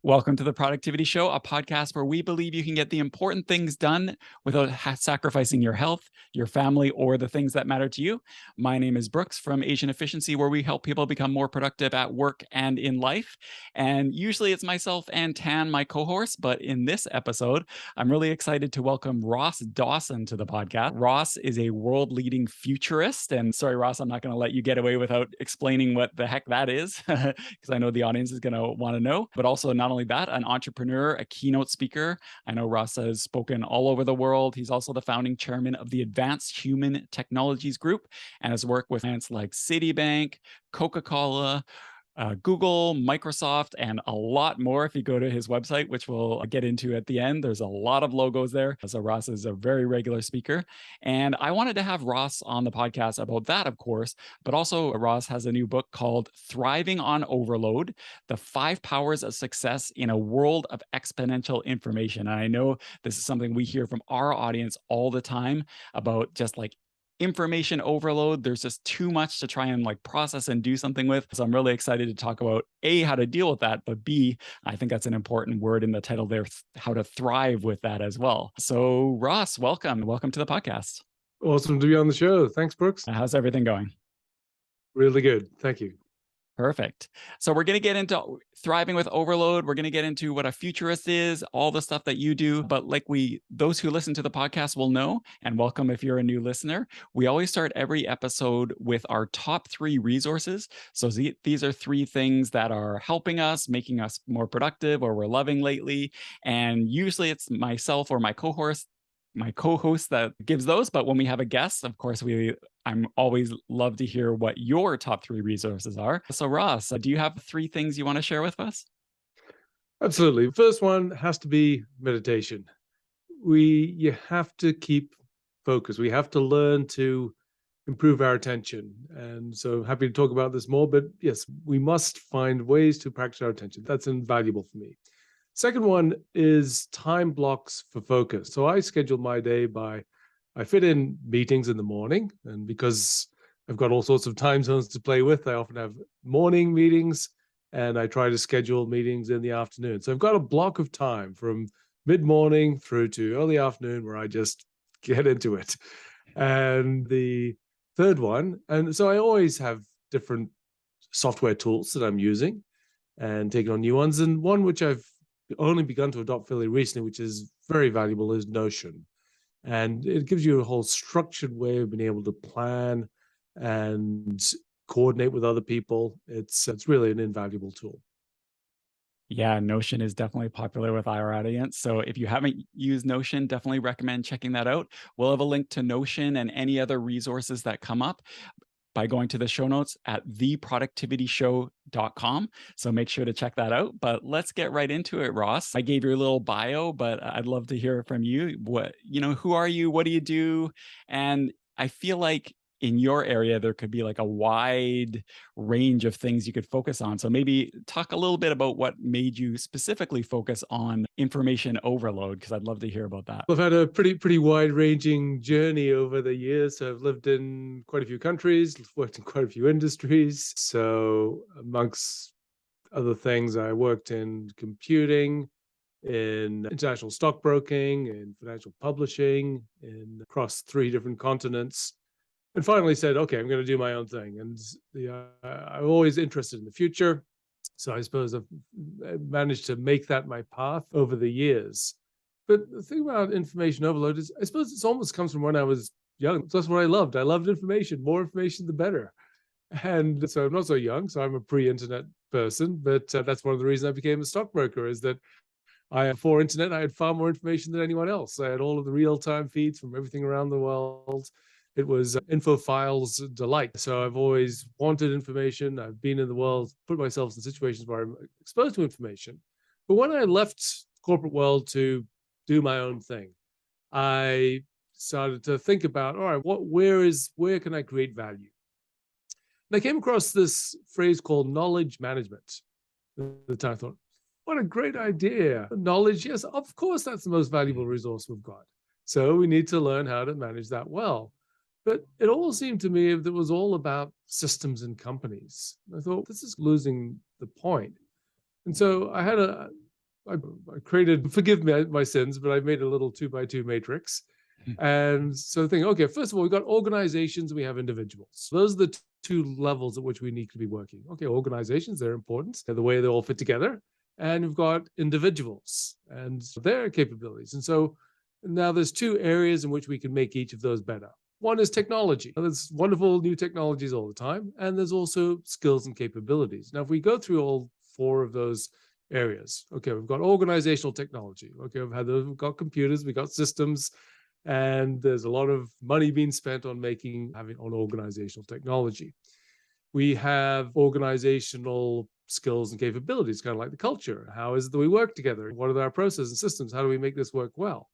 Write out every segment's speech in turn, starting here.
Welcome to the Productivity Show, a podcast where we believe you can get the important things done without sacrificing your health, your family, or the things that matter to you. My name is Brooks from Asian Efficiency, where we help people become more productive at work and in life. And usually it's myself and Tan, my co-host, but in this episode, I'm really excited to welcome Ross Dawson to the podcast. Ross is a world-leading futurist. And sorry, Ross, I'm not going to let you get away without explaining what the heck that is, because I know the audience is going to want to know, but also not only that, an entrepreneur, a keynote speaker. I know Ross has spoken all over the world. He's also the founding chairman of the Advanced Human Technologies Group and has worked with clients like Citibank, Coca-Cola, Google, Microsoft, and a lot more if you go to his website, which we'll get into at the end. There's a lot of logos there. So Ross is a very regular speaker. And I wanted to have Ross on the podcast about that, of course, but also Ross has a new book called Thriving on Overload, The 5 Powers of Success in a World of Exponential Information. And I know this is something we hear from our audience all the time about just like information overload. There's just too much to try and like process and do something with. So I'm really excited to talk about A, how to deal with that, but B, I think that's an important word in the title there, how to thrive with that as well. So Ross, welcome. Welcome to the podcast. Awesome to be on the show. Thanks, Brooks. How's everything going? Really good. Thank you. Perfect. So we're going to get into thriving with overload. We're going to get into what a futurist is, all the stuff that you do. But like those who listen to the podcast will know, and welcome if you're a new listener, we always start every episode with our top 3 resources. So these are 3 things that are helping us, making us more productive, or we're loving lately. And usually it's myself or my co-host that gives those. But when we have a guest, of course, I'm always love to hear what your top 3 resources are. So Ross, do you have 3 things you want to share with us? Absolutely. First one has to be meditation. You have to keep focus. We have to learn to improve our attention. And so happy to talk about this more, but yes, we must find ways to practice our attention. That's invaluable for me. Second one is time blocks for focus. So I schedule my day I fit in meetings in the morning, and because I've got all sorts of time zones to play with, I often have morning meetings, and I try to schedule meetings in the afternoon. So I've got a block of time from mid-morning through to early afternoon where I just get into it. And the third one, and so I always have different software tools that I'm using and taking on new ones. And one which I've only begun to adopt fairly recently, which is very valuable, is Notion. And it gives you a whole structured way of being able to plan and coordinate with other people. It's really an invaluable tool. Yeah, Notion is definitely popular with our audience. So if you haven't used Notion, definitely recommend checking that out. We'll have a link to Notion and any other resources that come up by going to the show notes at theproductivityshow.com. So make sure to check that out. But let's get right into it, Ross. I gave you a little bio, but I'd love to hear from you. Who are you? What do you do? And I feel like in your area, there could be like a wide range of things you could focus on. So maybe talk a little bit about what made you specifically focus on information overload, because I'd love to hear about that. I've had a pretty wide-ranging journey over the years. So I've lived in quite a few countries, worked in quite a few industries. So amongst other things, I worked in computing, in international stockbroking, in financial publishing, across 3 different continents. And finally said, okay, I'm going to do my own thing. And I'm always interested in the future. So I suppose I've managed to make that my path over the years. But the thing about information overload is, I suppose it almost comes from when I was young. So that's what I loved. I loved information. More information, the better. And so I'm not so young, so I'm a pre-internet person. But that's one of the reasons I became a stockbroker, is that before internet, I had far more information than anyone else. I had all of the real-time feeds from everything around the world. It was info files delight. So I've always wanted information. I've been in the world, put myself in situations where I'm exposed to information. But when I left the corporate world to do my own thing, I started to think about, all right, where can I create value? And I came across this phrase called knowledge management. At the time I thought, what a great idea. Knowledge, yes, of course, that's the most valuable resource we've got. So we need to learn how to manage that well. But it all seemed to me that it was all about systems and companies. I thought, this is losing the point. And so I had I created, forgive me my sins, but I made a little 2x2 matrix. And so thinking, okay, first of all, we've got organizations, we have individuals. Those are the two levels at which we need to be working. Okay, organizations, they're important. They're the way they all fit together. And we've got individuals and their capabilities. And so now there's two areas in which we can make each of those better. One is technology. There's wonderful new technologies all the time. And there's also skills and capabilities. Now, if we go through all four of those areas, okay, we've got organizational technology. Okay, we've got computers, we've got systems, and there's a lot of money being spent on having organizational technology. We have organizational skills and capabilities, kind of like the culture. How is it that we work together? What are our processes and systems? How do we make this work well?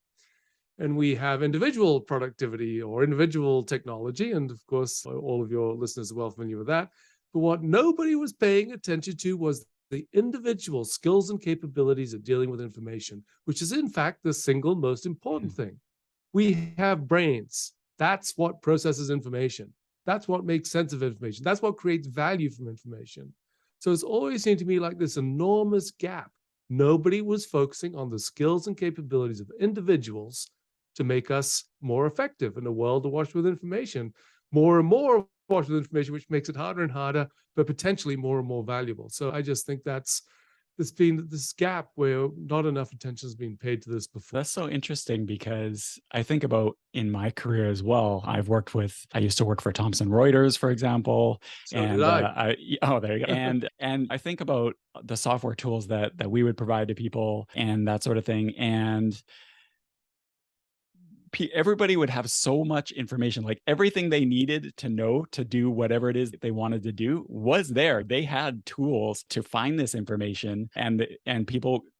And we have individual productivity or individual technology. And of course, all of your listeners are well familiar with that. But what nobody was paying attention to was the individual skills and capabilities of dealing with information, which is in fact the single most important thing. We have brains. That's what processes information. That's what makes sense of information. That's what creates value from information. So it's always seemed to me like this enormous gap. Nobody was focusing on the skills and capabilities of individuals to make us more effective in a world awash with information, more and more awash with information, which makes it harder and harder, but potentially more and more valuable. So I just think there's been this gap where not enough attention has been paid to this before. That's so interesting because I think about in my career as well. I used to work for Thomson Reuters, for example. So did I. Oh, there you go. And I think about the software tools that we would provide to people and that sort of thing. And everybody would have so much information, like everything they needed to know to do whatever it is that they wanted to do was there. They had tools to find this information, and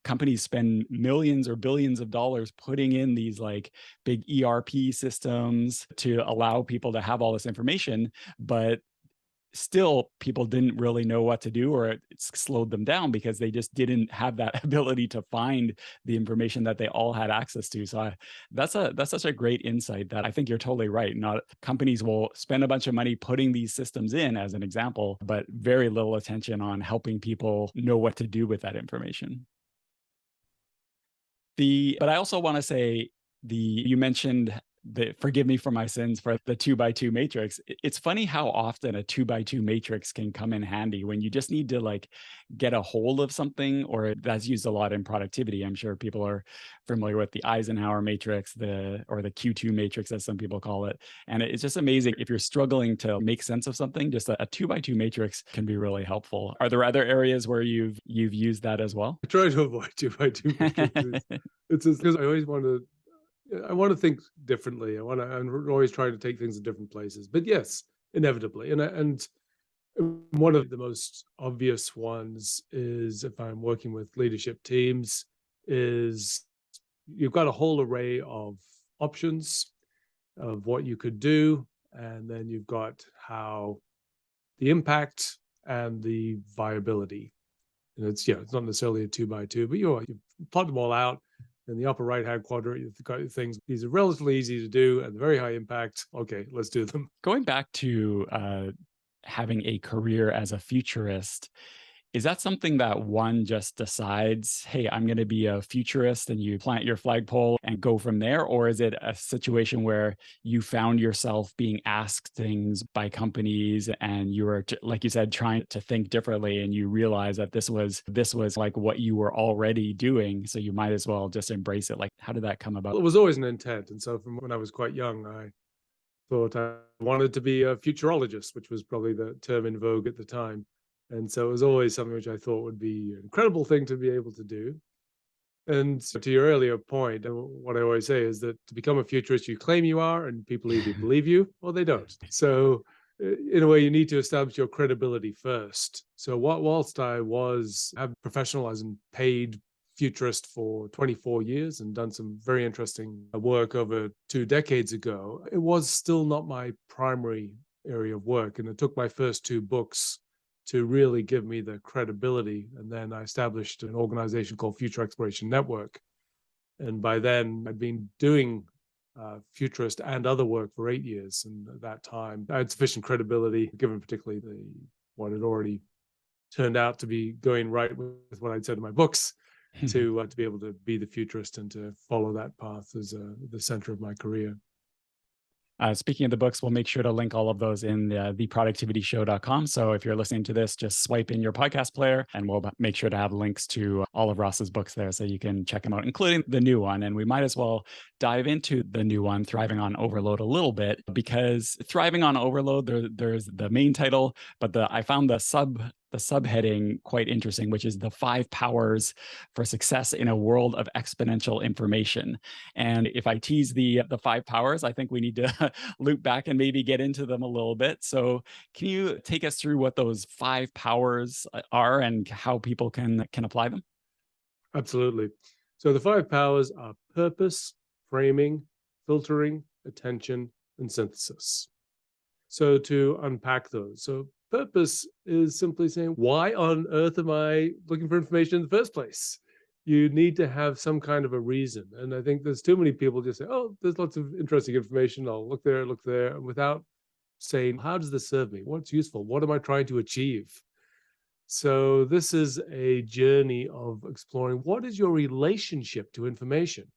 companies spend millions or billions of dollars putting in these like big ERP systems to allow people to have all this information, but still people didn't really know what to do, or it slowed them down because they just didn't have that ability to find the information that they all had access to. So that's such a great insight that I think you're totally right. Not companies will spend a bunch of money putting these systems in as an example, but very little attention on helping people know what to do with that information. But I also want to say you mentioned forgive me for my sins for the 2x2 matrix. It's funny how often a 2x2 matrix can come in handy when you just need to like get a hold of something, or that's used a lot in productivity. I'm sure people are familiar with the Eisenhower matrix, or the Q2 matrix, as some people call it. And it's just amazing if you're struggling to make sense of something, just a 2x2 matrix can be really helpful. Are there other areas where you've used that as well? I try to avoid 2x2 matrices. It's because I always want to think differently. I'm always trying to take things to different places. But yes, inevitably. And one of the most obvious ones is, if I'm working with leadership teams, is you've got a whole array of options of what you could do. And then you've got how the impact and the viability. And it's not necessarily a 2x2, but you plot them all out. In the upper right-hand quadrant, you've got things. These are relatively easy to do and very high impact. Okay, let's do them. Going back to having a career as a futurist, is that something that one just decides, hey, I'm going to be a futurist, and you plant your flagpole and go from there? Or is it a situation where you found yourself being asked things by companies and you were, like you said, trying to think differently, and you realize that this was like what you were already doing, so you might as well just embrace it? Like, how did that come about? Well, it was always an intent. And so from when I was quite young, I thought I wanted to be a futurologist, which was probably the term in vogue at the time. And so it was always something which I thought would be an incredible thing to be able to do. And so to your earlier point, what I always say is that to become a futurist, you claim you are, and people either believe you or they don't. So in a way, you need to establish your credibility first. So whilst I have professionalized and paid futurist for 24 years and done some very interesting work over 2 decades ago, it was still not my primary area of work. And it took my first 2 books to really give me the credibility. And then I established an organization called Future Exploration Network. And by then I'd been doing futurist and other work for 8 years. And at that time, I had sufficient credibility, given particularly what had already turned out to be going right with what I'd said in my books, to be able to be the futurist and to follow that path as the center of my career. Speaking of the books, we'll make sure to link all of those in theproductivityshow.com. So if you're listening to this, just swipe in your podcast player and we'll make sure to have links to all of Ross's books there so you can check them out, including the new one. And we might as well dive into the new one, Thriving on Overload, a little bit, because Thriving on Overload, there's the main title, but I found the subheading quite interesting, which is the 5 powers for success in a world of exponential information. And if I tease the 5 powers, I think we need to loop back and maybe get into them a little bit. So can you take us through what those 5 powers are and how people can apply them? Absolutely. So the 5 powers are purpose, framing, filtering, attention, and synthesis. So to unpack those, so purpose is simply saying, why on earth am I looking for information in the first place? You need to have some kind of a reason. And I think there's too many people just say, oh, there's lots of interesting information. I'll look there, without saying, how does this serve me? What's useful? What am I trying to achieve? So this is a journey of exploring what is your relationship to information.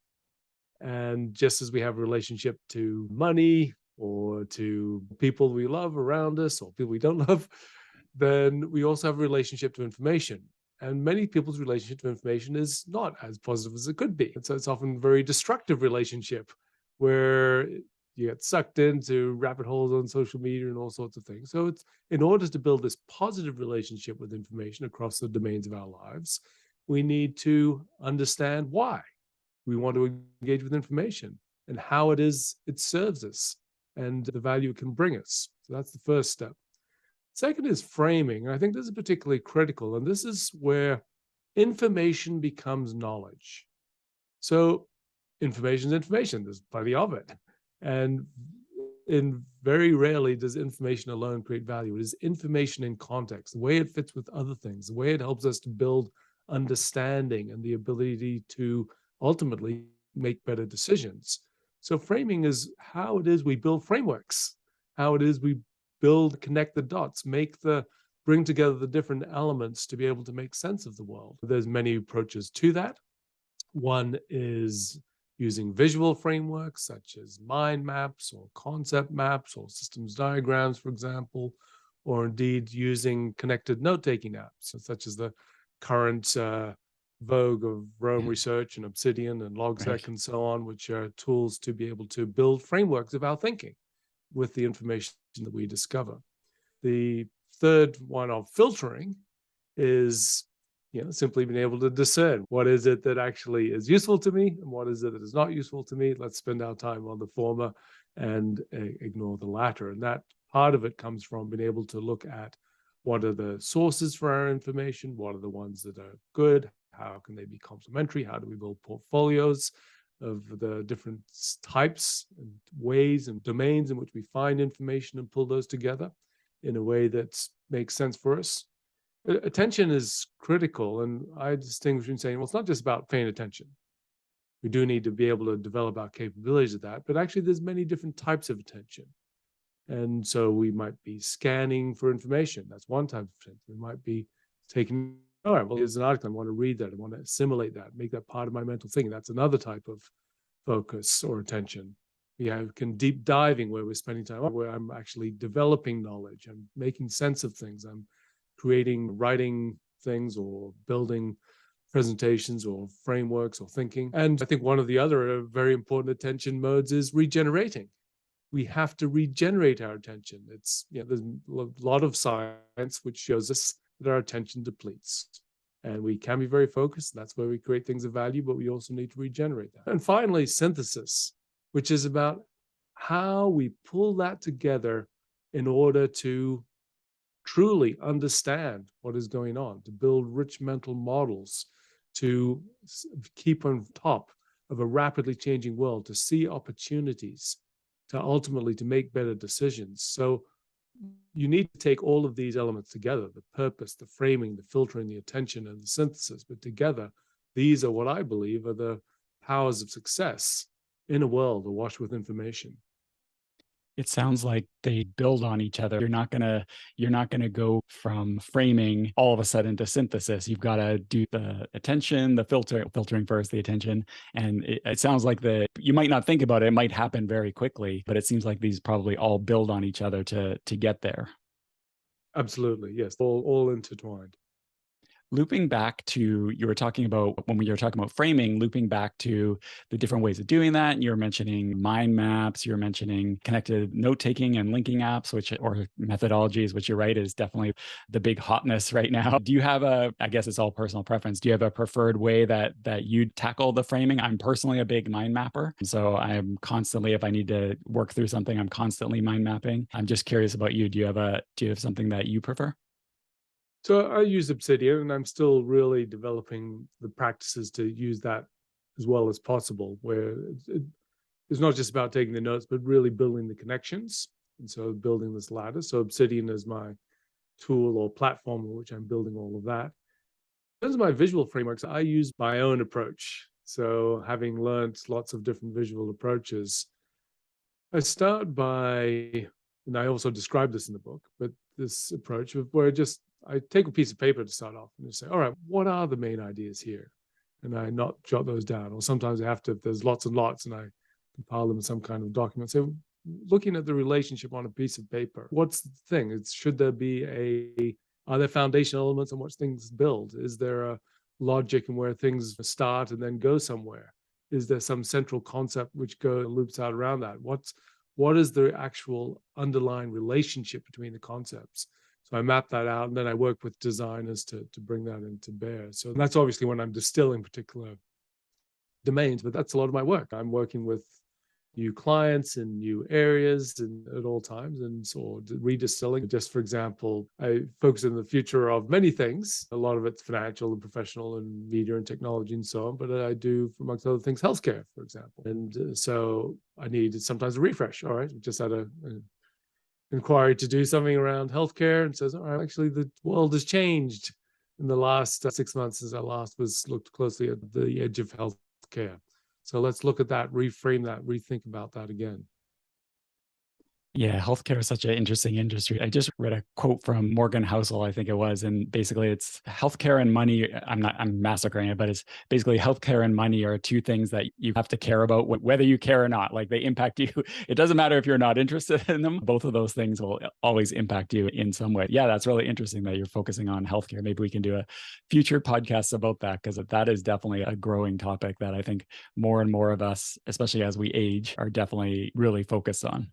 And just as we have a relationship to money or to people we love around us or people we don't love, then we also have a relationship to information. And many people's relationship to information is not as positive as it could be. It's often a very destructive relationship where you get sucked into rabbit holes on social media and all sorts of things. So it's in order to build this positive relationship with information across the domains of our lives, we need to understand why we want to engage with information and how it serves us and the value it can bring us. So that's the first step. Second is framing. I think this is particularly critical, and this is where information becomes knowledge. So information is information. There's plenty of it. And very rarely does information alone create value. It is information in context, the way it fits with other things, the way it helps us to build understanding and the ability to ultimately make better decisions. So framing is how it is we build frameworks, how it is we connect the dots, bring together the different elements to be able to make sense of the world. There's many approaches to that. One is using visual frameworks such as mind maps or concept maps or systems diagrams, for example, or indeed using connected note-taking apps, such as the current vogue of Rome Research and Obsidian and Logsec Right. and so on, which are tools to be able to build frameworks of our thinking with the information that we discover. The third one of filtering is simply being able to discern what is it that actually is useful to me and what is it that is not useful to me. Let's spend our time on the former and ignore the latter. And that part of it comes from being able to look at what are the sources for our information, what are the ones that are good, how can they be complementary, how do we build portfolios of the different types and ways and domains in which we find information and pull those together in a way that makes sense for us. Attention is critical, and I distinguish between saying, well, it's not just about paying attention. We do need to be able to develop our capabilities of that, but actually there's many different types of attention. And so we might be scanning for information. That's one type of attention. We might be taking, all right, well, here's an article. I want to read that. I want to assimilate that, make that part of my mental thinking. That's another type of focus or attention. We can deep diving where we're spending time, where I'm actually developing knowledge. I'm making sense of things. I'm writing things or building presentations or frameworks or thinking. And I think one of the other very important attention modes is regenerating. We have to regenerate our attention. There's a lot of science which shows us that our attention depletes. And we can be very focused. That's where we create things of value, but we also need to regenerate that. And finally, synthesis, which is about how we pull that together in order to truly understand what is going on, to build rich mental models, to keep on top of a rapidly changing world, to see opportunities, to ultimately to make better decisions. So you need to take all of these elements together, the purpose, the framing, the filtering, the attention, and the synthesis. But together, these are what I believe are the powers of success in a world awash with information. It sounds like they build on each other. You're not gonna go from framing all of a sudden to synthesis. You've got to do the attention, the filtering first, the attention. And it sounds like you might not think about it, it might happen very quickly, but it seems like these probably all build on each other to get there. Absolutely, yes, all intertwined. Looping back to, you were talking about when we were talking about framing, looping back to the different ways of doing that. And you were mentioning mind maps, you're mentioning connected note taking and linking apps, or methodologies, which you're right is definitely the big hotness right now. Do you have I guess it's all personal preference. Do you have a preferred way that you tackle the framing? I'm personally a big mind mapper. So I'm constantly, if I need to work through something, I'm constantly mind mapping. I'm just curious about you. Do you have something that you prefer? So I use Obsidian, and I'm still really developing the practices to use that as well as possible, where it's not just about taking the notes, but really building the connections. And so building this ladder. So Obsidian is my tool or platform in which I'm building all of that. In terms of my visual frameworks, I use my own approach. So having learned lots of different visual approaches, I start by, and I also describe this in the book, but this approach of where I take a piece of paper to start off and just say, all right, what are the main ideas here? And I not jot those down. Or sometimes I have to, if there's lots and lots, and I compile them in some kind of document. So looking at the relationship on a piece of paper, what's the thing? Should there be are there foundational elements on which things build? Is there a logic in where things start and then go somewhere? Is there some central concept which loops out around that? What is the actual underlying relationship between the concepts? So I map that out, and then I work with designers to bring that into bear. So that's obviously when I'm distilling particular domains, but that's a lot of my work. I'm working with new clients in new areas and at all times, and so redistilling. Just for example, I focus on the future of many things. A lot of it's financial and professional and media and technology and so on, but I do, amongst other things, healthcare, for example. And so I need sometimes a refresh. All right, we just had an inquiry to do something around healthcare, and says, all right, actually the world has changed in the last 6 months since I last looked closely at the edge of healthcare. So let's look at that, reframe that, rethink about that again. Yeah, healthcare is such an interesting industry. I just read a quote from Morgan Housel, I think it was, and basically it's healthcare and money. I'm massacring it, but it's basically healthcare and money are two things that you have to care about, whether you care or not. Like they impact you. It doesn't matter if you're not interested in them. Both of those things will always impact you in some way. Yeah, that's really interesting that you're focusing on healthcare. Maybe we can do a future podcast about that, because that is definitely a growing topic that I think more and more of us, especially as we age, are definitely really focused on.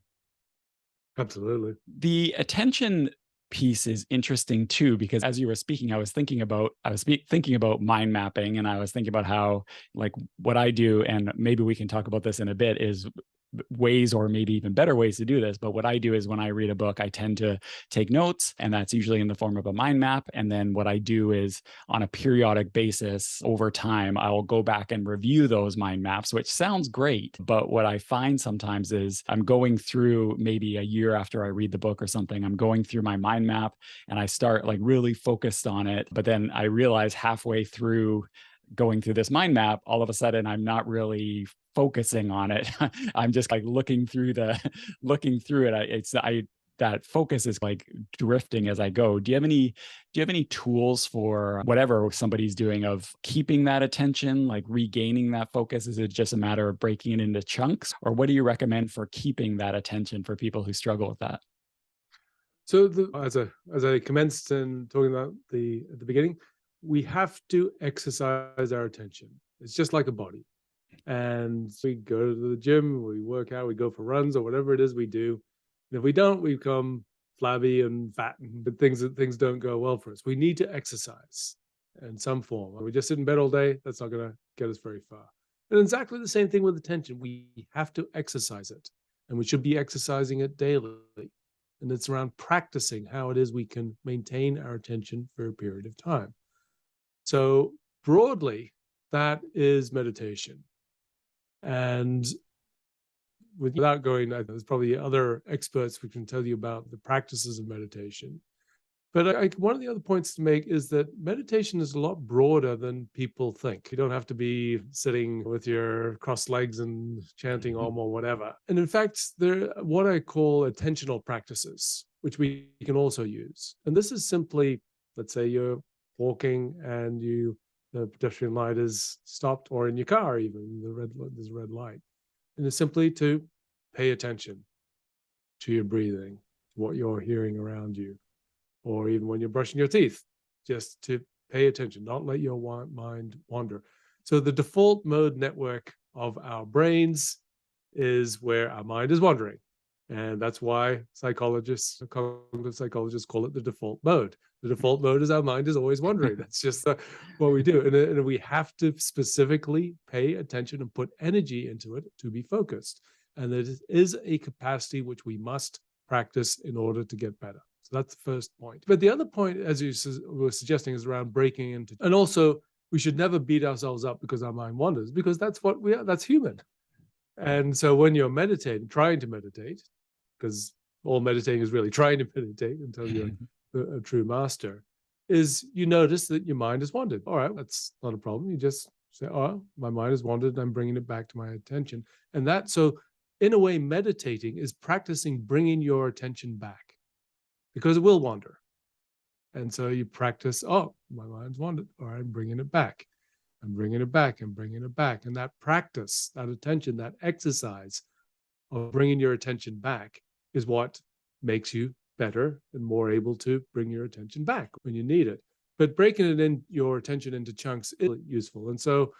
Absolutely. The attention piece is interesting too, because as you were speaking, thinking about mind mapping, and I was thinking about how, like, what I do, and maybe we can talk about this in a bit, is ways, or maybe even better ways to do this. But what I do is when I read a book, I tend to take notes, and that's usually in the form of a mind map. And then what I do is, on a periodic basis over time, I will go back and review those mind maps, which sounds great. But what I find sometimes is I'm going through, maybe a year after I read the book or something, I'm going through my mind map and I start like really focused on it. But then I realize halfway through going through this mind map, all of a sudden I'm not really focusing on it. I'm just like looking through it. That focus is like drifting as I go. Do you have any tools for whatever somebody's doing of keeping that attention, like regaining that focus? Is it just a matter of breaking it into chunks, or what do you recommend for keeping that attention for people who struggle with that? So as I commenced in talking about at the beginning, we have to exercise our attention. It's just like a body. And we go to the gym, we work out, we go for runs or whatever it is we do. And if we don't, we become flabby and fat, but things don't go well for us. We need to exercise in some form. If we just sit in bed all day, that's not going to get us very far. And exactly the same thing with attention. We have to exercise it, and we should be exercising it daily. And it's around practicing how it is we can maintain our attention for a period of time. So broadly, that is meditation. And without going, there's probably other experts who can tell you about the practices of meditation. But one of the other points to make is that meditation is a lot broader than people think. You don't have to be sitting with your crossed legs and chanting Om or whatever. And in fact, there are what I call attentional practices, which we can also use. And this is simply, let's say you're walking and the pedestrian light is stopped, or in your car even, there's a red light. And it's simply to pay attention to your breathing, to what you're hearing around you, or even when you're brushing your teeth, just to pay attention, not let your mind wander. So the default mode network of our brains is where our mind is wandering. And that's why cognitive psychologists call it the default mode. The default mode is our mind is always wandering. That's just what we do. And we have to specifically pay attention and put energy into it to be focused. And it is a capacity which we must practice in order to get better. So that's the first point. But the other point, as you were suggesting, is around breaking into, and also we should never beat ourselves up because our mind wanders, because that's what we are, that's human. And so when you're meditating, trying to meditate, because all meditating is really trying to meditate until you're a true master, is you notice that your mind has wandered. All right, that's not a problem. You just say, oh, my mind has wandered, I'm bringing it back to my attention. And so in a way, meditating is practicing bringing your attention back, because it will wander. And so you practice, oh, my mind's wandered. All right, I'm bringing it back. I'm bringing it back and bringing it back. And that practice, that attention, that exercise of bringing your attention back is what makes you better and more able to bring your attention back when you need it. But breaking your attention into chunks is useful. And so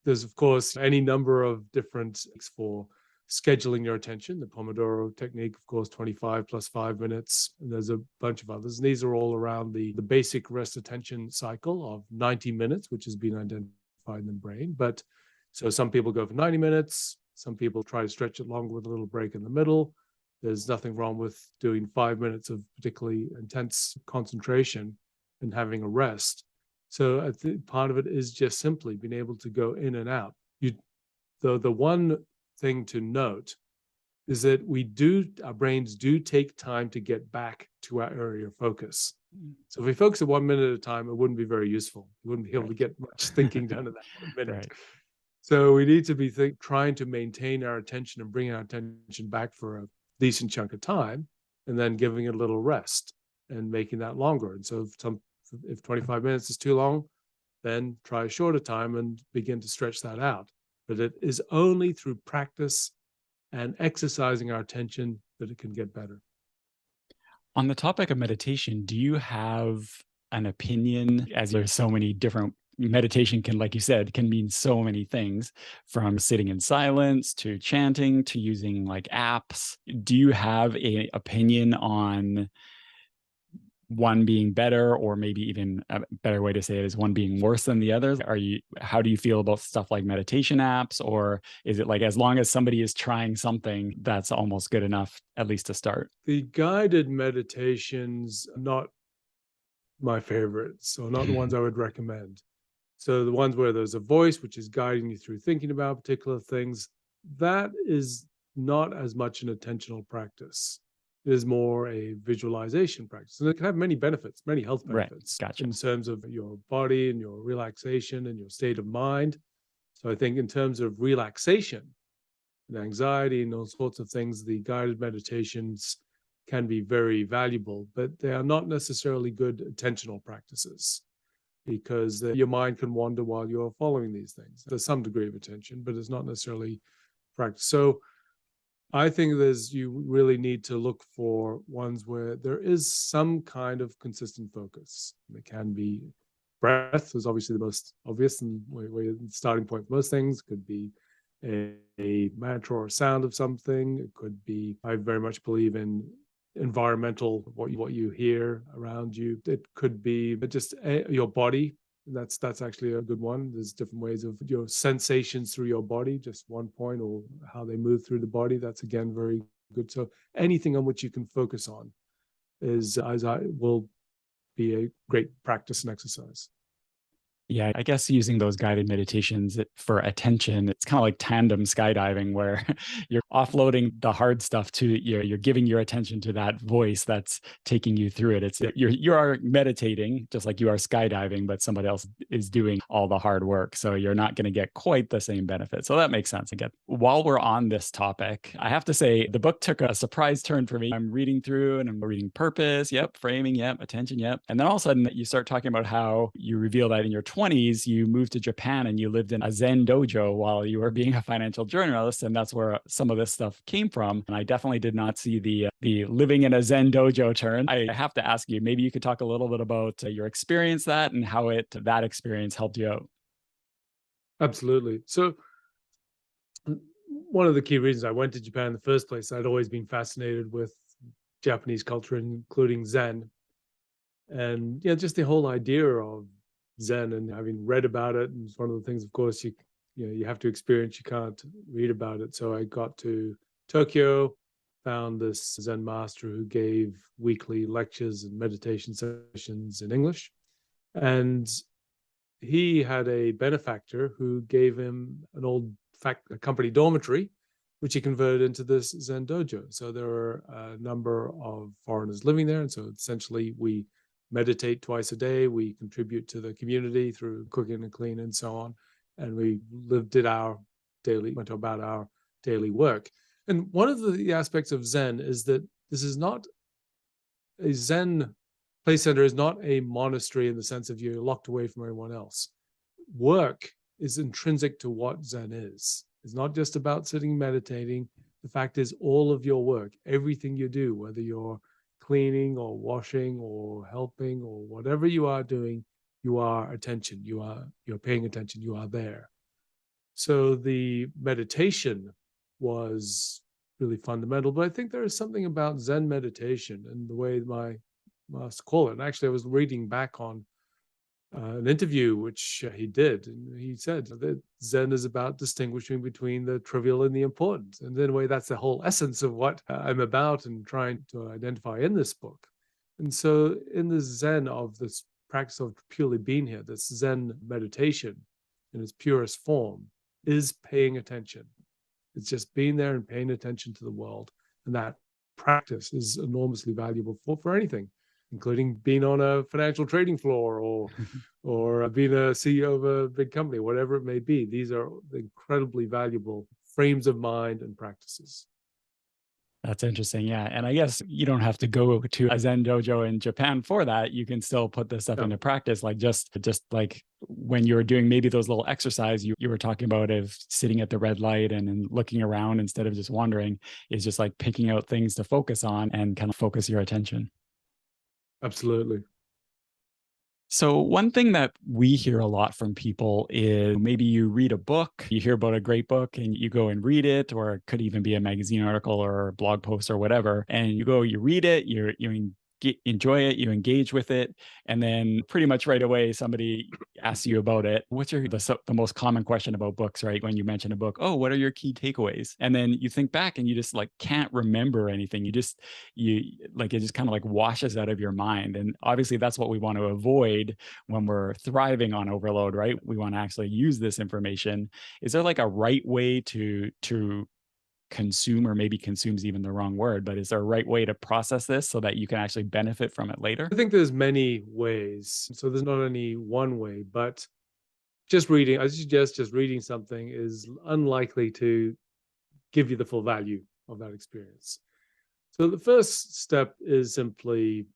there's, of course, any number of different techniques for scheduling your attention. The Pomodoro technique, of course, 25 plus 5 minutes. And there's a bunch of others. And these are all around the basic rest attention cycle of 90 minutes, which has been identified in the brain. But so some people go for 90 minutes. Some people try to stretch it longer with a little break in the middle. There's nothing wrong with doing 5 minutes of particularly intense concentration and having a rest. So I think part of it is just simply being able to go in and out. The one thing to note is that our brains do take time to get back to our area of focus. So if we focus at 1 minute at a time, it wouldn't be very useful. You wouldn't be able to get much thinking done in that 1 minute. Right. So we need to be trying to maintain our attention and bring our attention back for a decent chunk of time, and then giving it a little rest and making that longer. And so if 25 minutes is too long, then try a shorter time and begin to stretch that out. But it is only through practice and exercising our attention that it can get better. On the topic of meditation, do you have an opinion, as there's so many different meditation can, like you said, can mean so many things, from sitting in silence to chanting to using like apps. Do you have an opinion on one being better, or maybe even a better way to say it is one being worse than the others? How do you feel about stuff like meditation apps? Or is it like, as long as somebody is trying something, that's almost good enough, at least to start? The guided meditations are not my favorites, or not the ones I would recommend. So the ones where there's a voice which is guiding you through thinking about particular things, that is not as much an attentional practice. It is more a visualization practice. And it can have many benefits, many health benefits, Right. Gotcha. in terms of your body and your relaxation and your state of mind. So I think in terms of relaxation and anxiety and all sorts of things, the guided meditations can be very valuable, but they are not necessarily good attentional practices, because your mind can wander while you're following these things. There's some degree of attention, but it's not necessarily practice. So I think you really need to look for ones where there is some kind of consistent focus. It can be breath is obviously the most obvious and the starting point for most things. It could be a mantra or sound of something. It could be, I very much believe in environmental, what you hear around you. It could be just your body. That's actually a good one. There's different ways of your sensations through your body, just one point, or how they move through the body. That's again very good. So anything on which you can focus on will be a great practice and exercise. Yeah, I guess using those guided meditations for attention, it's kind of like tandem skydiving where you're offloading the hard stuff to you're giving your attention to that voice that's taking you through it. It's you are meditating just like you are skydiving, but somebody else is doing all the hard work. So you're not going to get quite the same benefit. So that makes sense. Again, while we're on this topic, I have to say the book took a surprise turn for me. I'm reading through and I'm reading purpose, yep, framing, yep, attention, yep. And then all of a sudden you start talking about how you reveal that in your 20s, you moved to Japan and you lived in a Zen dojo while you were being a financial journalist. And that's where some of this stuff came from. And I definitely did not see the living in a Zen dojo turn. I have to ask you, maybe you could talk a little bit about your experience that and how that experience helped you out. Absolutely. So one of the key reasons I went to Japan in the first place, I'd always been fascinated with Japanese culture, including Zen. And yeah, just the whole idea of Zen and having read about it. And it's one of the things, of course, you have to experience, you can't read about it. So I got to Tokyo, found this Zen master who gave weekly lectures and meditation sessions in English. And he had a benefactor who gave him an old a company dormitory, which he converted into this Zen dojo. So there are a number of foreigners living there. And so essentially we meditate twice a day. We contribute to the community through cooking and cleaning and so on. And we went about our daily work. And one of the aspects of Zen is that this is not a Zen place center is not a monastery in the sense of you're locked away from everyone else. Work is intrinsic to what Zen is. It's not just about sitting meditating. The fact is all of your work, everything you do, whether you're cleaning or washing or helping or whatever you are doing, you are attention. You're paying attention. You are there. So the meditation was really fundamental. But I think there is something about Zen meditation and the way my master call it. And actually, I was reading back on an interview which he did, and he said that Zen is about distinguishing between the trivial and the important. And in a way, that's the whole essence of what I'm about and trying to identify in this book. And so, in the Zen of this practice of purely being here, this Zen meditation in its purest form is paying attention. It's just being there and paying attention to the world. And that practice is enormously valuable for anything, including being on a financial trading floor or being a CEO of a big company, whatever it may be. These are incredibly valuable frames of mind and practices. That's interesting. Yeah. And I guess you don't have to go to a Zen dojo in Japan for that. You can still put this stuff Yeah, into practice. Like just like when you were doing maybe those little exercise you were talking about of sitting at the red light and looking around instead of just wandering is just like picking out things to focus on and kind of focus your attention. absolutely. So, one thing that we hear a lot from people is maybe you read a book, you hear about a great book and you go and read it, or it could even be a magazine article or a blog post or whatever. And you go, you read it, enjoy it, you engage with it. And then pretty much right away, somebody asks you about it. What's the most common question about books, right? When you mention a book, oh, what are your key takeaways? And then you think back and you just like can't remember anything. You like, it just kind of like washes out of your mind. And obviously that's what we want to avoid when we're thriving on overload, right? We want to actually use this information. Is there like a right way to consume, or maybe consume's even the wrong word, but is there a right way to process this so that you can actually benefit from it later? I think there's many ways. So there's not only one way, but just reading, I suggest just reading something is unlikely to give you the full value of that experience. So the first step is simply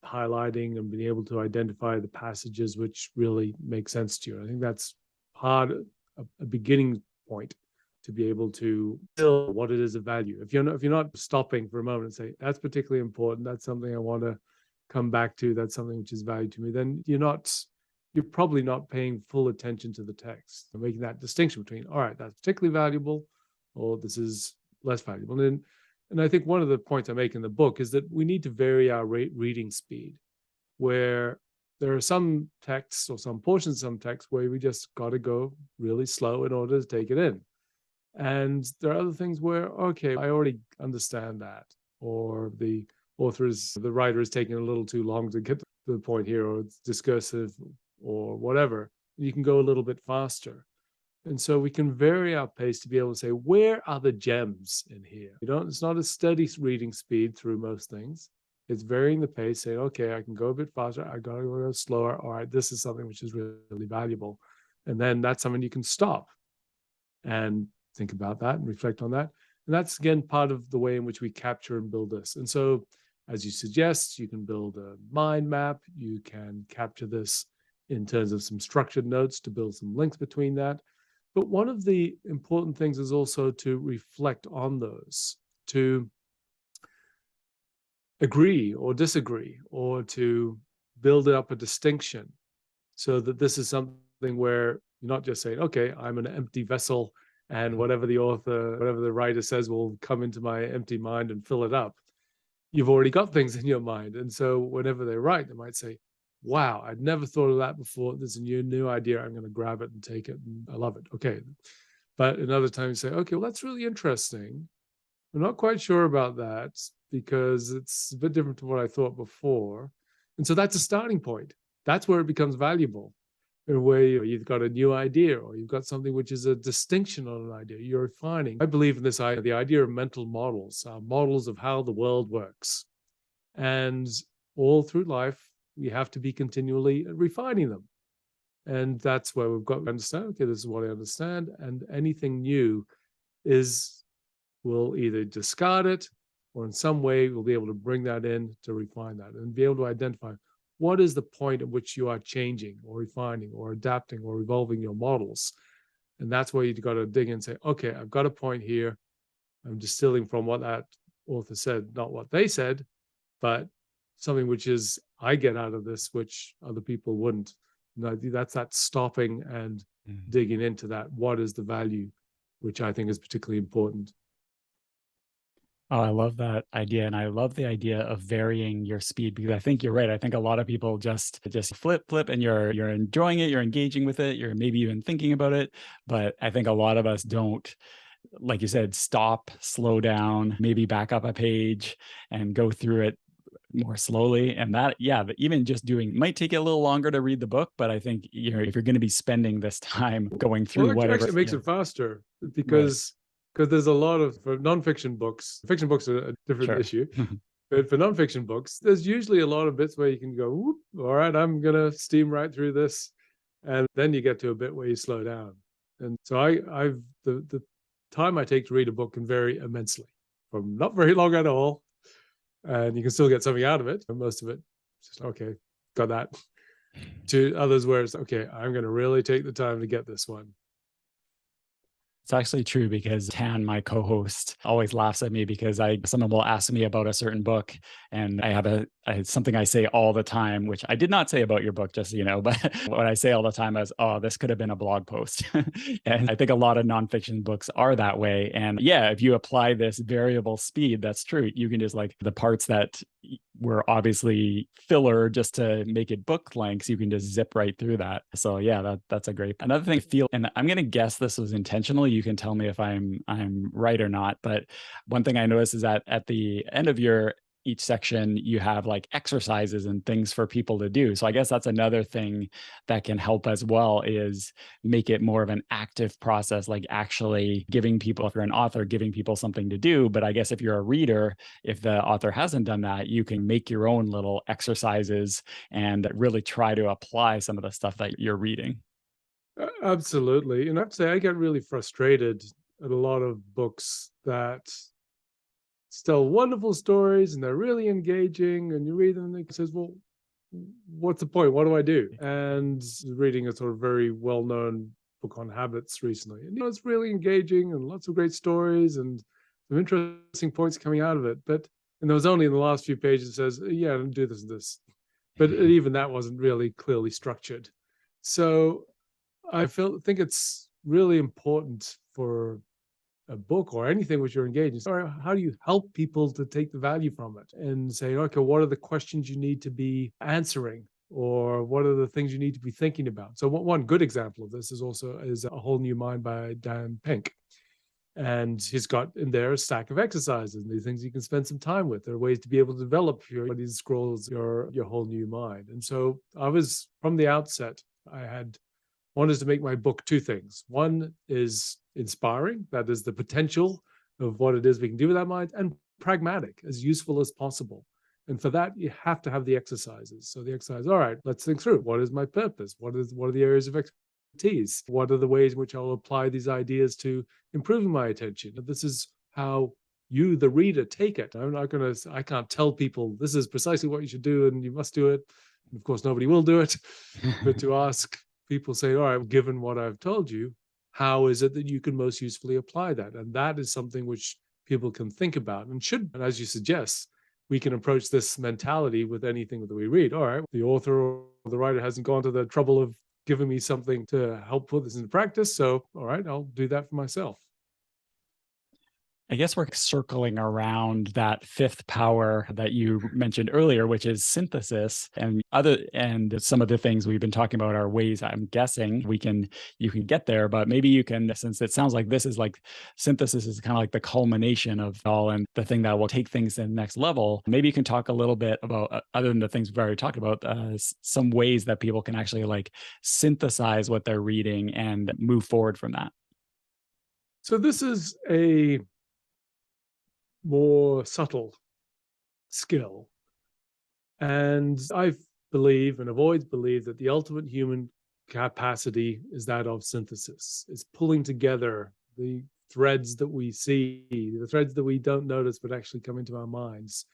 highlighting and being able to identify the passages which really make sense to you. I think that's a beginning point to be able to feel what it is of value. If you're not stopping for a moment and say that's particularly important, that's something I want to come back to, that's something which is valued to me, then you're probably not paying full attention to the text and making that distinction between, all right, that's particularly valuable, or this is less valuable. And I think one of the points I make in the book is that we need to vary our reading speed, where there are some texts or some portions of some texts where we just got to go really slow in order to take it in. And there are other things where, okay, I already understand that, or the writer is taking a little too long to get to the point here, or it's discursive or whatever. and you can go a little bit faster. And so we can vary our pace to be able to say, where are the gems in here? It's not a steady reading speed through most things. It's varying the pace, saying, okay, I can go a bit faster. I got to go slower. All right, this is something which is really, really valuable. And then that's something you can stop and think about that and reflect on that. And that's, again, part of the way in which we capture and build this. And so, as you suggest, you can build a mind map. You can capture this in terms of some structured notes to build some links between that. But one of the important things is also to reflect on those, to agree or disagree, or to build up a distinction so that this is something where you're not just saying, okay, I'm an empty vessel and whatever the author, whatever the writer says will come into my empty mind and fill it up. You've already got things in your mind. And so whenever they write, they might say, wow, I'd never thought of that before. There's a new idea. I'm going to grab it and take it. And I love it. Okay. But another time you say, okay, well, that's really interesting. I'm not quite sure about that because it's a bit different to what I thought before. And so that's a starting point. That's where it becomes valuable, in a way you've got a new idea or you've got something which is a distinction on an idea. You're refining. I believe in this idea, the idea of mental models, models of how the world works. And all through life, we have to be continually refining them. And that's where we've got to understand, okay, this is what I understand. And anything new we'll either discard it or in some way we'll be able to bring that in to refine that and be able to identify what is the point at which you are changing or refining or adapting or evolving your models. And that's where you've got to dig in and say, okay, I've got a point here. I'm distilling from what that author said, not what they said, but something which is I get out of this, which other people wouldn't. And that's that stopping and digging into that. What is the value, which I think is particularly important. Oh, I love that idea. And I love the idea of varying your speed, because I think you're right. I think a lot of people just flip, and you're enjoying it, you're engaging with it, you're maybe even thinking about it. But I think a lot of us don't, like you said, stop, slow down, maybe back up a page and go through it more slowly. And that, yeah, but even just doing might take you a little longer to read the book, but I think, if you're going to be spending this time going through Well, whatever, actually, it makes it faster because there's a lot of, for nonfiction books, fiction books are a different issue. But for nonfiction books, there's usually a lot of bits where you can go, whoop, all right, I'm going to steam right through this. And then you get to a bit where you slow down. And so the time I take to read a book can vary immensely, from not very long at all. And you can still get something out of it. And most of it, just, okay, got that. To others where it's, okay, I'm going to really take the time to get this one. It's actually true, because Tan, my co-host, always laughs at me because someone will ask me about a certain book, and I have something I say all the time, which I did not say about your book, just so you know, but what I say all the time is, oh, this could have been a blog post. And I think a lot of nonfiction books are that way. And yeah, if you apply this variable speed, that's true. You can just, like, the parts that were obviously filler just to make it book lengths, you can just zip right through that. So yeah, that's a great. Another thing I feel, and I'm going to guess this was intentional, you can tell me if I'm right or not, but one thing I noticed is that at the end of each section, you have like exercises and things for people to do. So I guess that's another thing that can help as well, is make it more of an active process, like actually giving people, if you're an author, giving people something to do. But I guess if you're a reader, if the author hasn't done that, you can make your own little exercises and really try to apply some of the stuff that you're reading. Absolutely. And I'd say I get really frustrated at a lot of books that tell wonderful stories and they're really engaging, and you read them and it says, well, what's the point? What do I do? And reading a sort of very well-known book on habits recently, and it's really engaging and lots of great stories and some interesting points coming out of it. And there was only in the last few pages it says, yeah, do this and this. But even that wasn't really clearly structured. So I think it's really important for a book or anything which you're engaged in. So how do you help people to take the value from it and say, okay, what are the questions you need to be answering, or what are the things you need to be thinking about? So one good example of this is A Whole New Mind by Dan Pink. And he's got in there a stack of exercises and these things you can spend some time with. There are ways to be able to develop these scrolls, your whole new mind. And so I was, from the outset, I had One is to make my book two things. One is inspiring, that is the potential of what it is we can do with our minds, and pragmatic, as useful as possible. And for that, you have to have the exercises. So the exercise, all right, let's think through. What is my purpose? What are the areas of expertise? What are the ways in which I'll apply these ideas to improving my attention? And this is how you, the reader, take it. I can't tell people this is precisely what you should do and you must do it. And of course, nobody will do it. But to ask people, say, all right, given what I've told you, how is it that you can most usefully apply that? And that is something which people can think about and should, and as you suggest, we can approach this mentality with anything that we read. All right, the author or the writer hasn't gone to the trouble of giving me something to help put this into practice. So, all right, I'll do that for myself. I guess we're circling around that fifth power that you mentioned earlier, which is synthesis. And some of the things we've been talking about are ways I'm guessing you can get there, but maybe you can, since it sounds like this is like synthesis is kind of like the culmination of all and the thing that will take things to the next level. Maybe you can talk a little bit about, other than the things we've already talked about, some ways that people can actually like synthesize what they're reading and move forward from that. So this is a more subtle skill. And I believe and have always believed that the ultimate human capacity is that of synthesis. It's pulling together the threads that we see, the threads that we don't notice but actually come into our minds,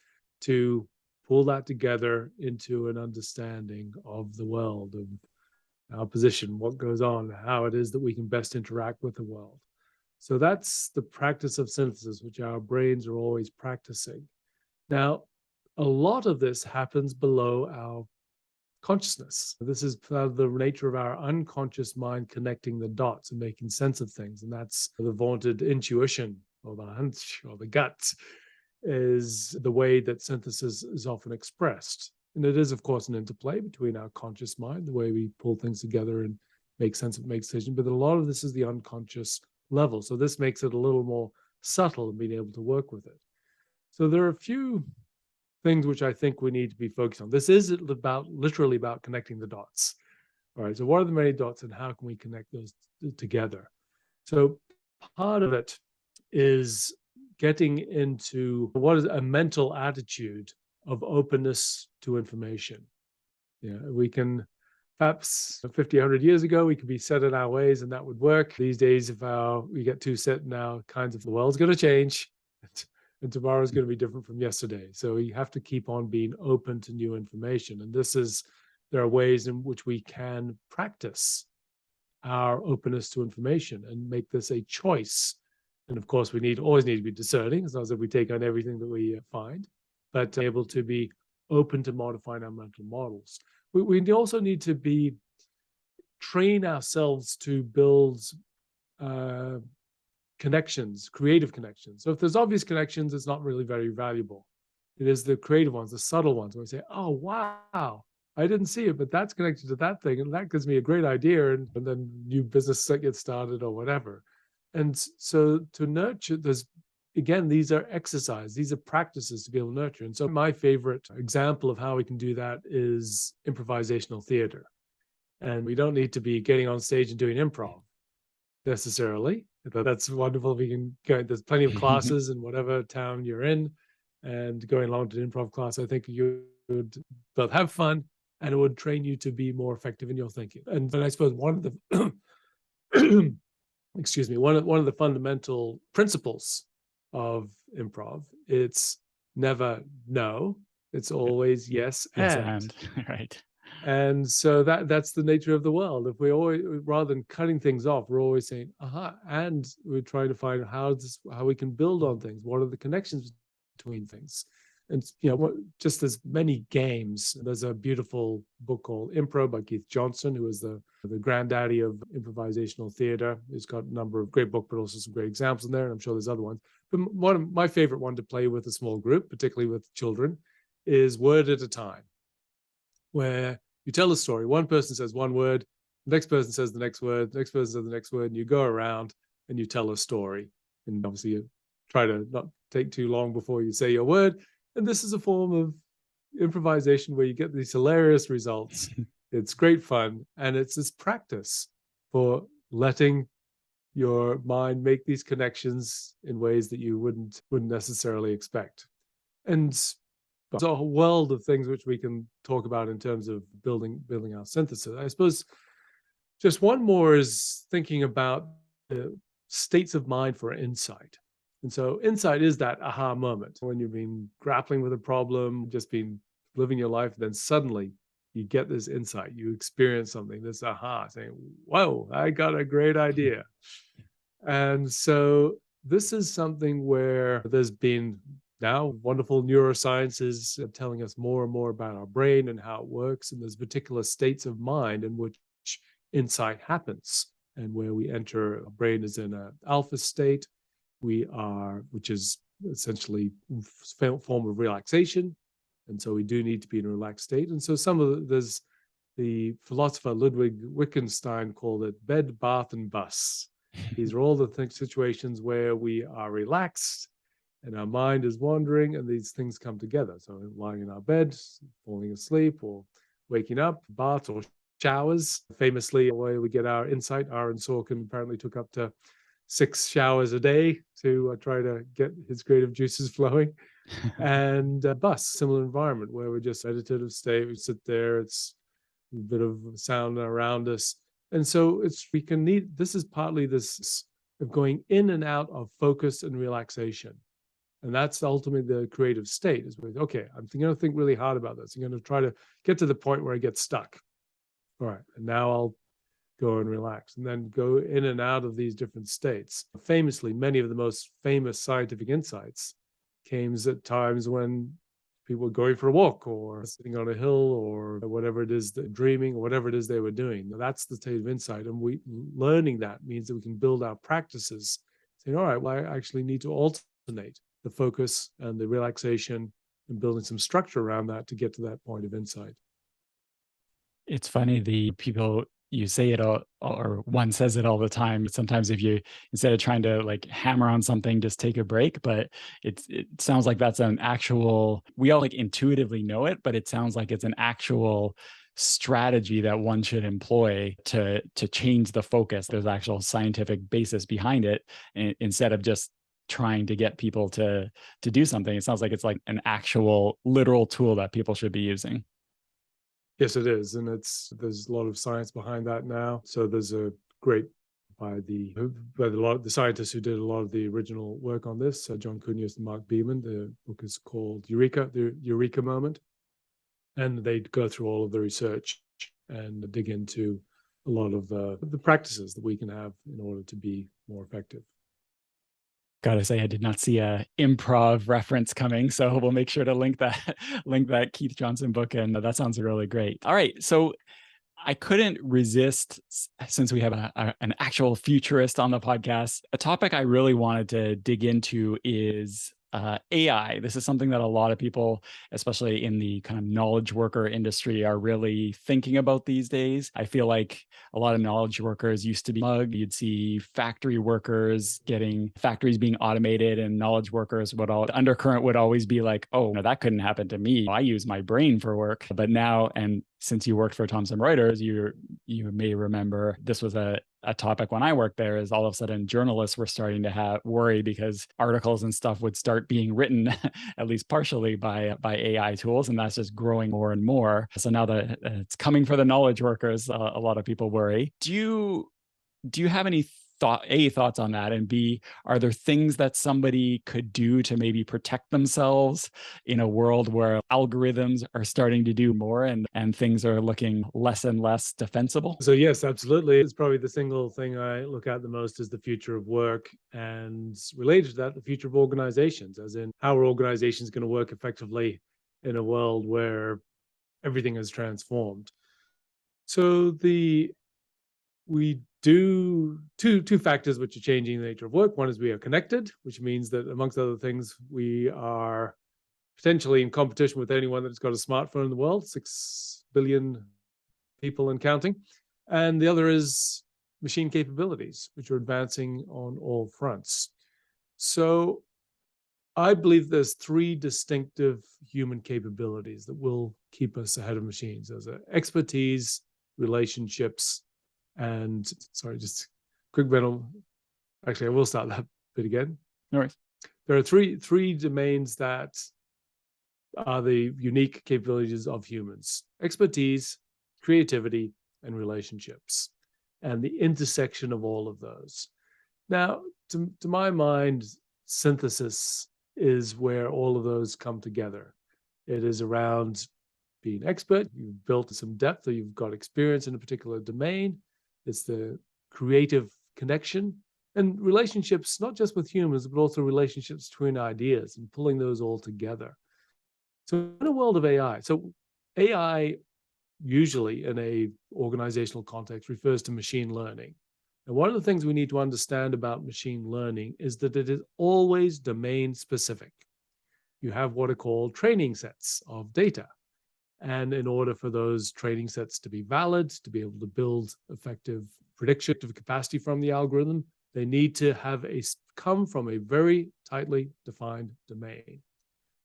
to pull that together into an understanding of the world, of our position, what goes on, how it is that we can best interact with the world. So that's the practice of synthesis, which our brains are always practicing. Now, a lot of this happens below our consciousness. This is the nature of our unconscious mind connecting the dots and making sense of things. And that's the vaunted intuition or the hunch or the gut, is the way that synthesis is often expressed. And it is, of course, an interplay between our conscious mind, the way we pull things together and make sense of, make decisions. But a lot of this is the unconscious level. So this makes it a little more subtle in being able to work with it. So there are a few things which I think we need to be focused on. This is literally about connecting the dots. All right, so what are the many dots and how can we connect those together? So part of it is getting into what is a mental attitude of openness to information. Yeah, we can, perhaps 50, 100 years ago, we could be set in our ways and that would work. These days, if we get too set in our kinds of, the world's going to change and tomorrow's going to be different from yesterday. So we have to keep on being open to new information. And there are ways in which we can practice our openness to information and make this a choice. And of course, we always need to be discerning, as long as we take on everything that we find, but able to be open to modifying our mental models. We also need to train ourselves to build connections, creative connections. So if there's obvious connections, it's not really very valuable. It is the creative ones, the subtle ones, where we say, oh, wow, I didn't see it, but that's connected to that thing. And that gives me a great idea. And then new business gets started or whatever. And so to nurture, these are exercise, these are practices to be able to nurture. And so my favorite example of how we can do that is improvisational theater. And we don't need to be getting on stage and doing improv necessarily. That's wonderful. We can go, there's plenty of classes in whatever town you're in, and going along to an improv class, I think you would both have fun and it would train you to be more effective in your thinking. And I suppose one of the excuse me, one of the fundamental principles of improv, it's never no, it's always yes and. Right. And so that's the nature of the world. If we always, rather than cutting things off, we're always saying, and we're trying to find how we can build on things. What are the connections between things? And just as many games. There's a beautiful book called Improv by Keith Johnson, who is the granddaddy of improvisational theater. He's got a number of great books, but also some great examples in there. And I'm sure there's other ones. But one of my favorite one to play with a small group, particularly with children, is Word at a Time, where you tell a story. One person says one word, the next person says the next word, the next person says the next word, and you go around and you tell a story. And obviously you try to not take too long before you say your word. And this is a form of improvisation where you get these hilarious results. It's great fun. And it's this practice for letting your mind make these connections in ways that you wouldn't necessarily expect. And there's a whole world of things which we can talk about in terms of building our synthesis. I suppose just one more is thinking about the states of mind for insight. And so insight is that aha moment when you've been grappling with a problem, just been living your life, then suddenly you get this insight, you experience something, this aha, saying, whoa, I got a great idea. And so this is something where there's been now wonderful neurosciences telling us more and more about our brain and how it works. And there's particular states of mind in which insight happens, and where we enter, our brain is in an alpha state, which is essentially a form of relaxation. And so we do need to be in a relaxed state. And so there's the philosopher Ludwig Wittgenstein called it bed, bath, and bus. These are all the situations where we are relaxed and our mind is wandering, and these things come together. So lying in our bed, falling asleep, or waking up, baths or showers. Famously, the way we get our insight, Aaron Sorkin apparently took up to 6 showers a day to try to get his creative juices flowing. And bus, similar environment where we're just meditative state. We sit there, it's a bit of sound around us. And so this is partly this of going in and out of focus and relaxation. And that's ultimately the creative state is with, okay, I'm going to think really hard about this. I'm going to try to get to the point where I get stuck. All right, and now I'll go and relax, and then go in and out of these different states. Famously, many of the most famous scientific insights came at times when people were going for a walk or sitting on a hill or whatever it is, dreaming or whatever it is they were doing. That's the state of insight. And learning that means that we can build our practices, saying, all right, well, I actually need to alternate the focus and the relaxation and building some structure around that to get to that point of insight. It's funny, the people you say it all, or one says it all the time. Sometimes if you, instead of trying to like hammer on something, just take a break. But it sounds like that's an actual, we all like intuitively know it, but it sounds like it's an actual strategy that one should employ to change the focus. There's actual scientific basis behind it, instead of just trying to get people to do something. It sounds like it's like an actual literal tool that people should be using. Yes, it is. And there's a lot of science behind that now. So there's a great by a lot of the scientists who did a lot of the original work on this, John Cunius and Mark Beeman. The book is called Eureka, the Eureka Moment. And they go through all of the research and dig into a lot of the practices that we can have in order to be more effective. Gotta say, I did not see a improv reference coming, so we'll make sure to link that link that Keith Johnson book, and that sounds really great. All right, so I couldn't resist, since we have an actual futurist on the podcast. A topic I really wanted to dig into is AI. This is something that a lot of people, especially in the kind of knowledge worker industry, are really thinking about these days. I feel like a lot of knowledge workers used to be mugged. You'd see factory workers getting factories being automated, and knowledge workers would all, the undercurrent would always be like, oh, no, that couldn't happen to me. I use my brain for work. But now, and since you worked for Thomson Reuters, you may remember this was a topic when I worked there, is all of a sudden journalists were starting to worry because articles and stuff would start being written at least partially by AI tools, and that's just growing more and more. So now that it's coming for the knowledge workers, a lot of people worry. Do you have any thoughts on that, and B, are there things that somebody could do to maybe protect themselves in a world where algorithms are starting to do more and things are looking less and less defensible? So yes, absolutely. It's probably the single thing I look at the most is the future of work, and related to that, the future of organizations, as in how are organizations going to work effectively in a world where everything is transformed. So we do two factors which are changing the nature of work. One is we are connected, which means that amongst other things, we are potentially in competition with anyone that's got a smartphone in the world, 6 billion people and counting. And the other is machine capabilities, which are advancing on all fronts. So I believe there's 3 distinctive human capabilities that will keep us ahead of machines. There's expertise, relationships, And sorry, just quick mental. Actually, I will start that bit again. No worries. There are three domains that are the unique capabilities of humans: expertise, creativity, and relationships, and the intersection of all of those. Now, to my mind, synthesis is where all of those come together. It is around being expert, you've built some depth, or you've got experience in a particular domain. It's the creative connection and relationships, not just with humans, but also relationships between ideas and pulling those all together. So in a world of AI, so AI usually in a organizational context refers to machine learning. And one of the things we need to understand about machine learning is that it is always domain specific. You have what are called training sets of data. And in order for those training sets to be valid, to be able to build effective predictive capacity from the algorithm, they need to have come from a very tightly defined domain.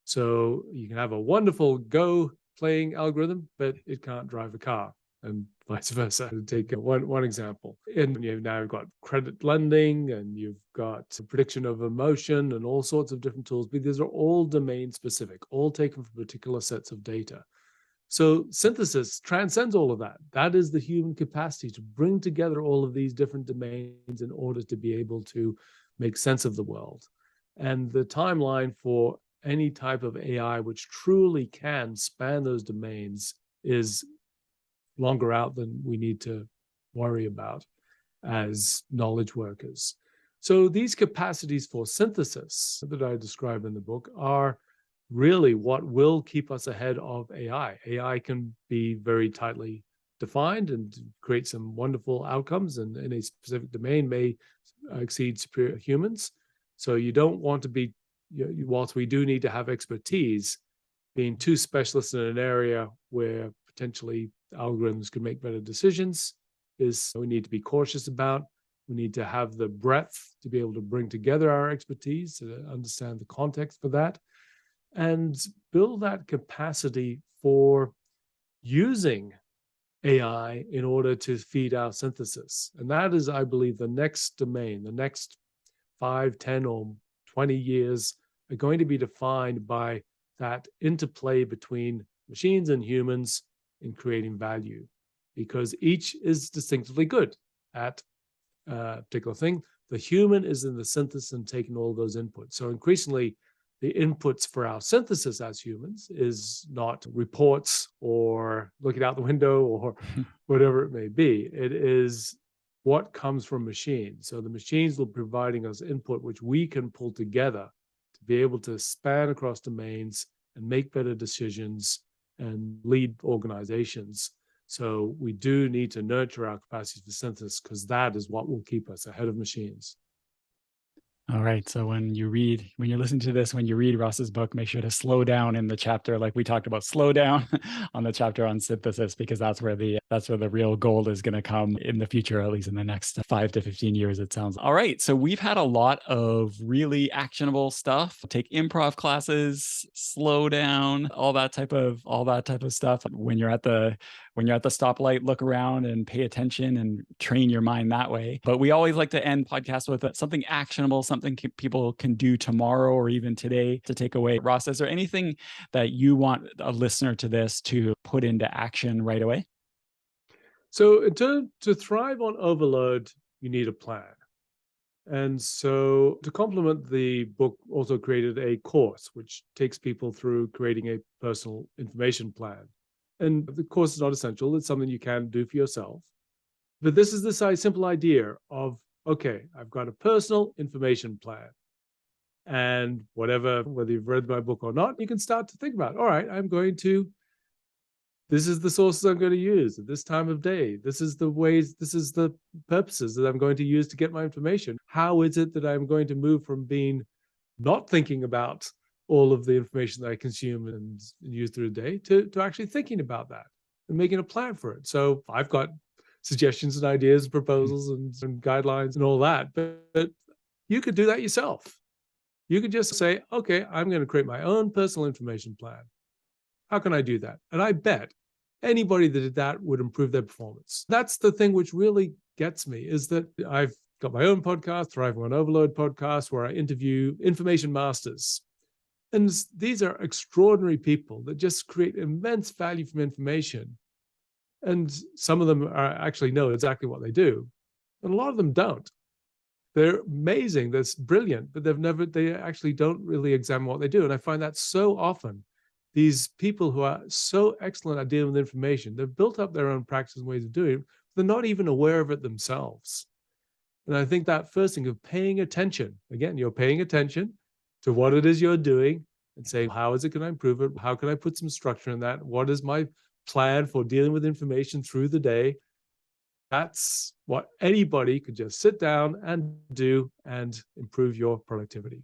So you can have a wonderful Go playing algorithm, but it can't drive a car, and vice versa. To take one example. And you've now got credit lending, and you've got prediction of emotion and all sorts of different tools, but these are all domain specific, all taken from particular sets of data. So synthesis transcends all of that. That is the human capacity to bring together all of these different domains in order to be able to make sense of the world. And the timeline for any type of AI which truly can span those domains is longer out than we need to worry about as knowledge workers. So these capacities for synthesis that I describe in the book are really what will keep us ahead of AI. AI can be very tightly defined and create some wonderful outcomes, and in a specific domain may exceed superior humans. So you don't want to be, whilst we do need to have expertise, being too specialist in an area where potentially algorithms could make better decisions is we need to be cautious about. We need to have the breadth to be able to bring together our expertise, to understand the context for that, and build that capacity for using AI in order to feed our synthesis. And that is, I believe, the next domain. The next 5, 10, or 20 years are going to be defined by that interplay between machines and humans in creating value, because each is distinctively good at a particular thing. The human is in the synthesis and taking all those inputs. So increasingly, the inputs for our synthesis as humans is not reports or looking out the window or whatever it may be. It is what comes from machines. So the machines will be providing us input which we can pull together to be able to span across domains and make better decisions and lead organizations. So we do need to nurture our capacity for synthesis, because that is what will keep us ahead of machines. All right. So when you're listening to this, when you read Ross's book, make sure to slow down in the chapter, like we talked about, slow down on the chapter on synthesis, because that's where the real gold is going to come in the future, at least in the next 5 to 15 years, it sounds. All right. So we've had a lot of really actionable stuff. Take improv classes, slow down, all that type of stuff. When you're at the stoplight, look around and pay attention and train your mind that way. But we always like to end podcasts with something actionable, something people can do tomorrow or even today to take away. Ross, is there anything that you want a listener to this to put into action right away? So to thrive on overload, you need a plan. And so to complement, the book also created a course which takes people through creating a personal information plan. And the course is not essential. It's something you can do for yourself. But this is the simple idea of, okay, I've got a personal information plan. And whether you've read my book or not, you can start to think about, all right, this is the sources I'm going to use at this time of day. This is the purposes that I'm going to use to get my information. How is it that I'm going to move from being not thinking about all of the information that I consume and use through the day to actually thinking about that and making a plan for it? So I've got suggestions and ideas, proposals and guidelines and all that, but you could do that yourself. You could just say, okay, I'm going to create my own personal information plan. How can I do that? And I bet anybody that did that would improve their performance. That's the thing which really gets me is that I've got my own podcast, Thriving on Overload podcast, where I interview information masters. And these are extraordinary people that just create immense value from information. And some of them are actually know exactly what they do, and a lot of them don't. They're amazing, that's brilliant, but they actually don't really examine what they do. And I find that so often. These people who are so excellent at dealing with information, they've built up their own practice and ways of doing it. They're not even aware of it themselves. And I think that first thing of paying attention, again, you're paying attention to what it is you're doing and saying, how is it going to improve it? How can I put some structure in that? What is my plan for dealing with information through the day? That's what anybody could just sit down and do and improve your productivity.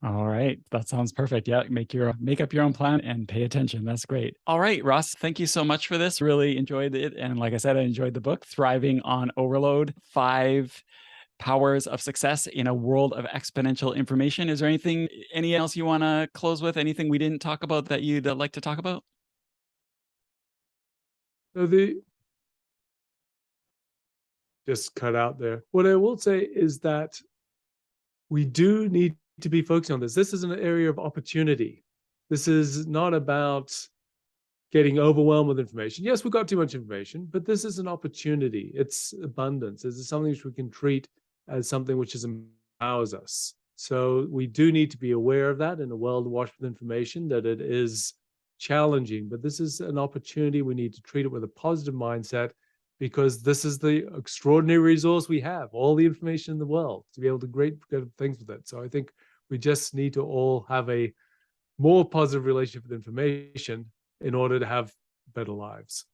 All right. That sounds perfect. Yeah. Make up your own plan and pay attention. That's great. All right, Ross, thank you so much for this. Really enjoyed it. And like I said, I enjoyed the book, Thriving on Overload: 5 Powers of Success in a World of Exponential Information. Is there any else you want to close with? Anything we didn't talk about that you'd like to talk about? So just cut out there. What I will say is that we do need to be focusing on this. This is an area of opportunity. This is not about getting overwhelmed with information. Yes, we've got too much information, but this is an opportunity. It's abundance. This is something which we can treat as something which empowers us. So we do need to be aware of that in a world washed with information, that it is challenging, but this is an opportunity. We need to treat it with a positive mindset, because this is the extraordinary resource we have, all the information in the world, to be able to great good things with it. So I think we just need to all have a more positive relationship with information in order to have better lives.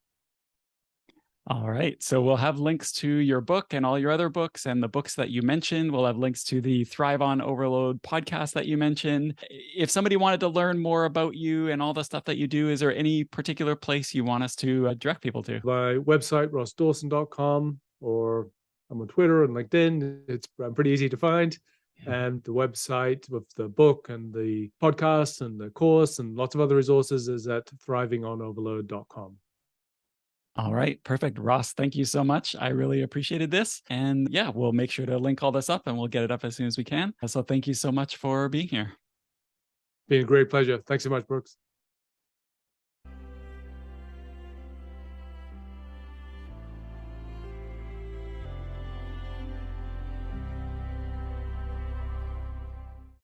All right. So we'll have links to your book and all your other books and the books that you mentioned. We'll have links to the Thrive on Overload podcast that you mentioned. If somebody wanted to learn more about you and all the stuff that you do, is there any particular place you want us to direct people to? My website, rossdawson.com, or I'm on Twitter and LinkedIn. I'm pretty easy to find. And the website with the book and the podcast and the course and lots of other resources is at thrivingonoverload.com. All right, perfect. Ross, thank you so much. I really appreciated this. And yeah, we'll make sure to link all this up and we'll get it up as soon as we can. So thank you so much for being here. Been a great pleasure. Thanks so much, Brooks.